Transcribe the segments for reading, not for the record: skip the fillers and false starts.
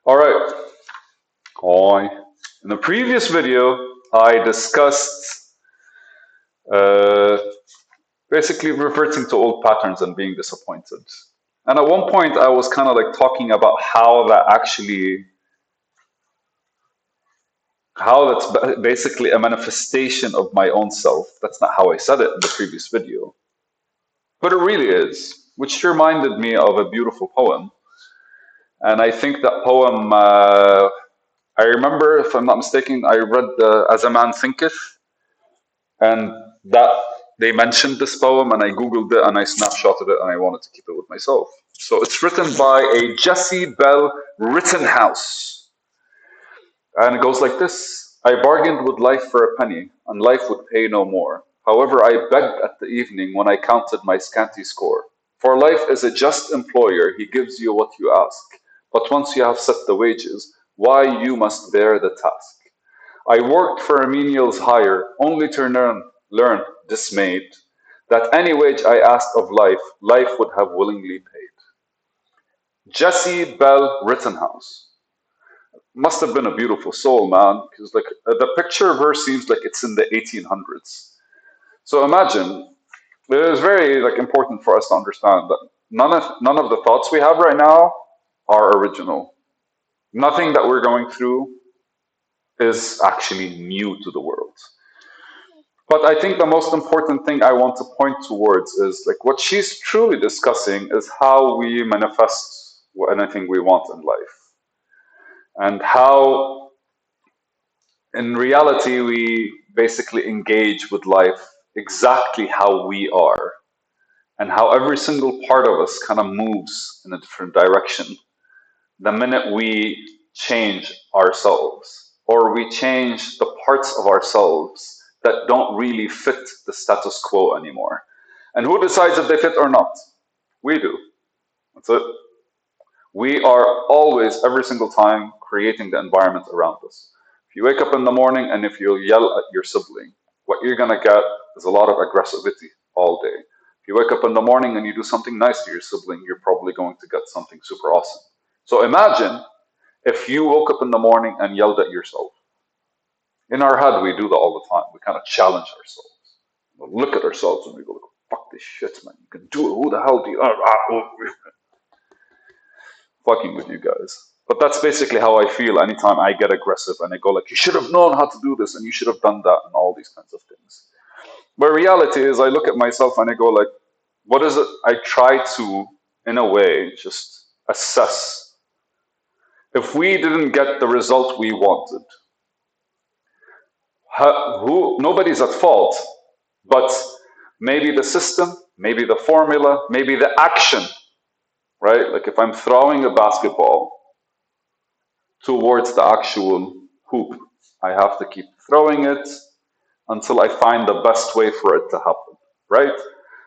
All right. Hi. In the previous video, I discussed uh, basically reverting to old patterns and being disappointed. And at one point, I was kind of like talking about how that's basically a manifestation of my own self. That's not how I said it in the previous video, but it really is, which reminded me of a beautiful poem. And I think that poem, I remember, if I'm not mistaken, I read As a Man Thinketh, and that they mentioned this poem, and I googled it and I snapshotted it, and I wanted to keep it with myself. So it's written by a Jesse Bell Rittenhouse, and it goes like this: I bargained with life for a penny, and life would pay no more. However, I begged at the evening when I counted my scanty score. For life is a just employer; he gives you what you ask. But once you have set the wages, why you must bear the task. I worked for a menial's hire, only to learn, dismayed, that any wage I asked of life, life would have willingly paid. Jesse Bell Rittenhouse must have been a beautiful soul, man, because like the picture of her seems like it's in the 1800s. So imagine, it is very like important for us to understand that none of the thoughts we have right now are original. Nothing that we're going through is actually new to the world. But I think the most important thing I want to point towards is like what she's truly discussing is how we manifest anything we want in life, and how in reality we basically engage with life exactly how we are, and how every single part of us kind of moves in a different direction the minute we change ourselves, or we change the parts of ourselves that don't really fit the status quo anymore. And who decides if they fit or not? We do. That's it. We are always, every single time, creating the environment around us. If you wake up in the morning and if you yell at your sibling, what you're going to get is a lot of aggressivity all day. If you wake up in the morning and you do something nice to your sibling, you're probably going to get something super awesome. So imagine if you woke up in the morning and yelled at yourself. In our head, we do that all the time. We kind of challenge ourselves. We look at ourselves and we go, fuck this shit, man. You can do it. Who the hell do you? Fucking with you guys. But that's basically how I feel anytime I get aggressive and I go like, you should have known how to do this and you should have done that and all these kinds of things. But reality is I look at myself and I go like, what is it? I try to, in a way, just assess. If we didn't get the result we wanted, nobody's at fault, but maybe the system, maybe the formula, maybe the action, right? Like if I'm throwing a basketball towards the actual hoop, I have to keep throwing it until I find the best way for it to happen, right?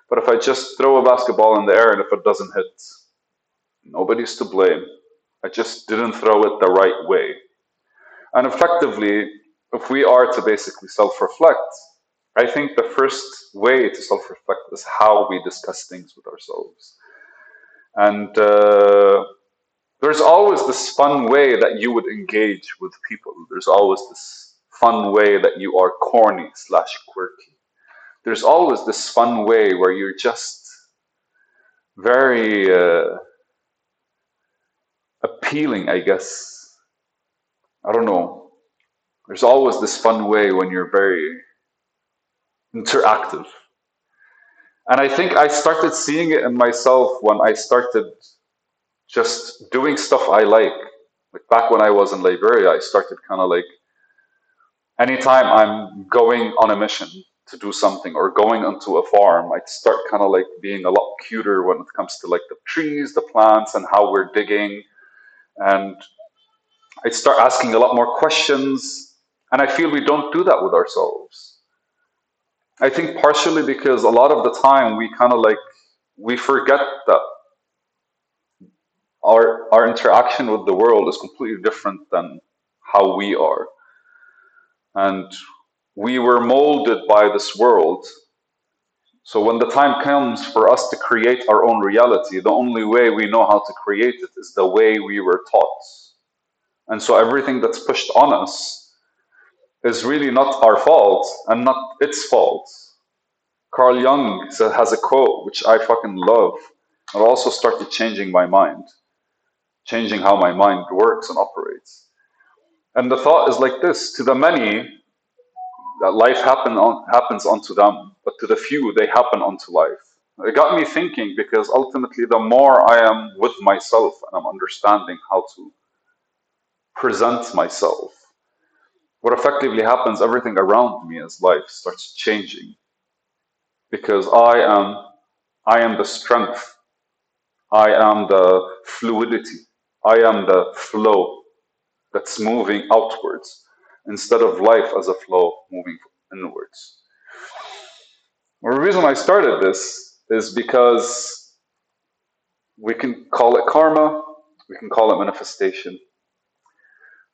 But if I just throw a basketball in the air and if it doesn't hit, nobody's to blame. I just didn't throw it the right way. And effectively, if we are to basically self reflect, I think the first way to self reflect is how we discuss things with ourselves. And there's always this fun way that you would engage with people. There's always this fun way that you are corny slash quirky. There's always this fun way where you're just very appealing, I guess. I don't know. There's always this fun way when you're very interactive. And I think I started seeing it in myself when I started just doing stuff I like. Like back when I was in Liberia, I started kind of like anytime I'm going on a mission to do something or going onto a farm, I'd start kind of like being a lot cuter when it comes to like the trees, the plants, and how we're digging. And I'd start asking a lot more questions. And I feel we don't do that with ourselves. I think partially because a lot of the time we kind of like we forget that our interaction with the world is completely different than how we are. And we were molded by this world. So when the time comes for us to create our own reality, the only way we know how to create it is the way we were taught. And so everything that's pushed on us is really not our fault and not its fault. Carl Jung has a quote which I fucking love. It also started changing my mind, changing how my mind works and operates. And the thought is like this: to the many, that life happens unto them, but to the few, they happen unto life. It got me thinking, because ultimately, the more I am with myself and I'm understanding how to present myself, what effectively happens, everything around me as life starts changing, because I am the strength, I am the fluidity, I am the flow that's moving outwards instead of life as a flow moving inwards. Well, the reason I started this is because we can call it karma, we can call it manifestation,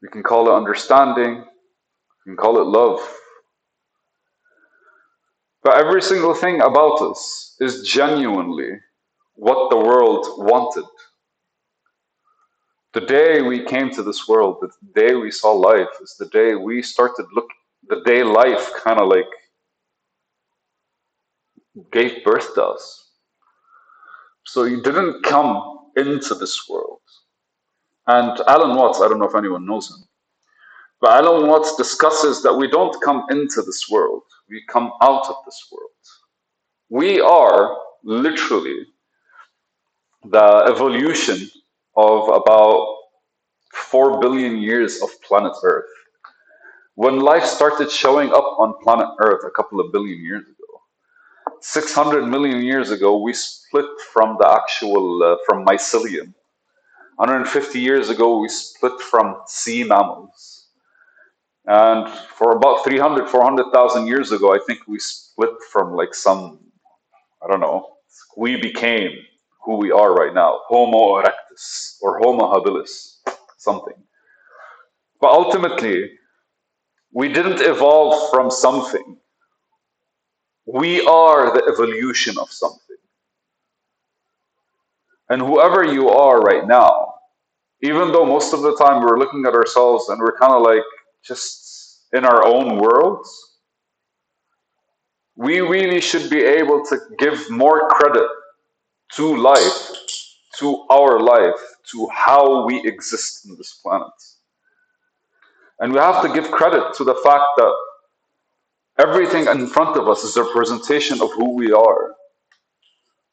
we can call it understanding, we can call it love. But every single thing about us is genuinely what the world wanted. The day we came to this world, the day we saw life, is the day we started the day life kind of like gave birth to us. So you didn't come into this world. And Alan Watts, I don't know if anyone knows him, but Alan Watts discusses that we don't come into this world, we come out of this world. We are literally the evolution of about 4 billion years of planet Earth. When life started showing up on planet Earth a couple of billion years ago, 600 million years ago, we split from the actual, from mycelium. 150 years ago, we split from sea mammals. And for about 300, 400,000 years ago, I think we split from like some, I don't know, we became who we are right now, Homo erectus or Homo habilis, something. But ultimately, we didn't evolve from something. We are the evolution of something. And whoever you are right now, even though most of the time we're looking at ourselves and we're kind of like just in our own worlds, we really should be able to give more credit to life, to our life, to how we exist in this planet. And we have to give credit to the fact that everything in front of us is a representation of who we are.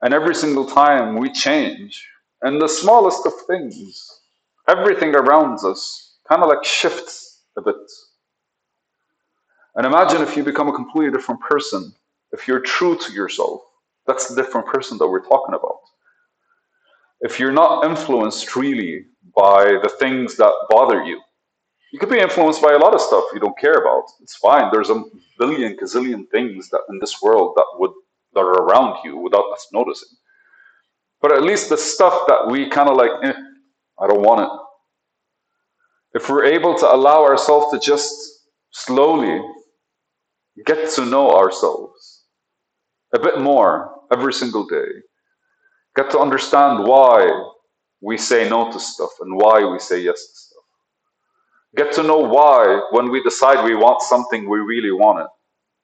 And every single time we change, and the smallest of things, everything around us kind of like shifts a bit. And imagine if you become a completely different person, if you're true to yourself. That's the different person that we're talking about. If you're not influenced really by the things that bother you, you could be influenced by a lot of stuff you don't care about. It's fine. There's a billion, gazillion things that in this world that are around you without us noticing. But at least the stuff that we kind of like, I don't want it. If we're able to allow ourselves to just slowly get to know ourselves a bit more every single day, get to understand why we say no to stuff and why we say yes to stuff. Get to know why, when we decide we want something, we really want it,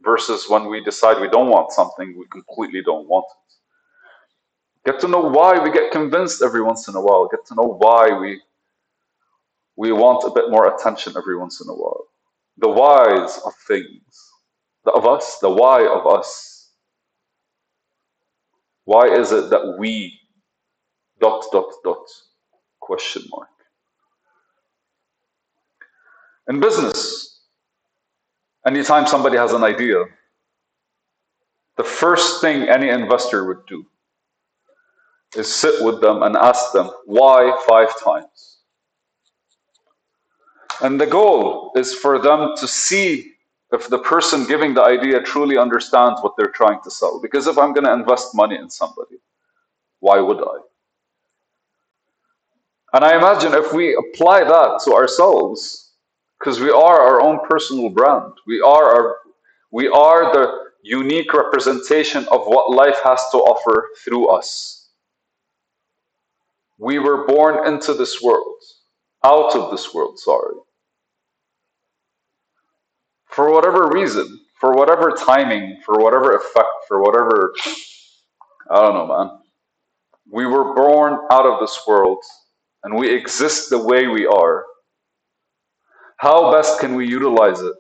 versus when we decide we don't want something, we completely don't want it. Get to know why we get convinced every once in a while. Get to know why we want a bit more attention every once in a while. The whys of things, of us, the why of us. Why is it that we ... question mark. In business, anytime somebody has an idea, the first thing any investor would do is sit with them and ask them why 5 times. And the goal is for them to see if the person giving the idea truly understands what they're trying to sell. Because if I'm going to invest money in somebody, why would I? And I imagine if we apply that to ourselves, because we are our own personal brand, we are the unique representation of what life has to offer through us. We were born into this world. out of this world, sorry, for whatever reason, for whatever timing, for whatever effect, for whatever, I don't know, man. We were born out of this world and we exist the way we are. How best can we utilize it?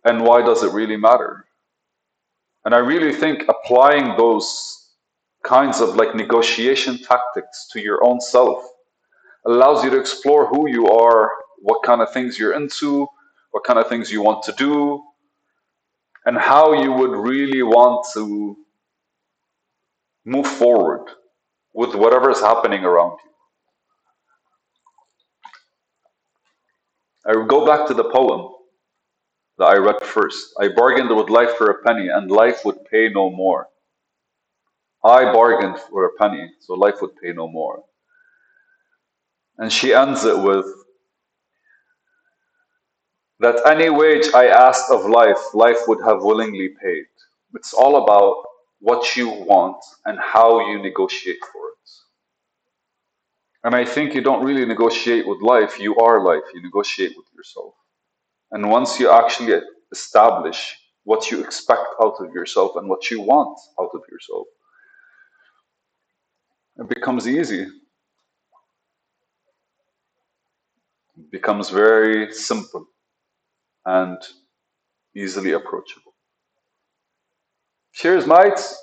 And why does it really matter? And I really think applying those kinds of like negotiation tactics to your own self allows you to explore who you are, what kind of things you're into, what kind of things you want to do, and how you would really want to move forward with whatever is happening around you. I would go back to the poem that I read first. I bargained with life for a penny, and life would pay no more. I bargained for a penny, so life would pay no more. And she ends it with that any wage I asked of life, life would have willingly paid. It's all about what you want and how you negotiate for it. And I think you don't really negotiate with life, you are life, you negotiate with yourself. And once you actually establish what you expect out of yourself and what you want out of yourself, it becomes easy. It becomes very simple and easily approachable. Cheers, mates!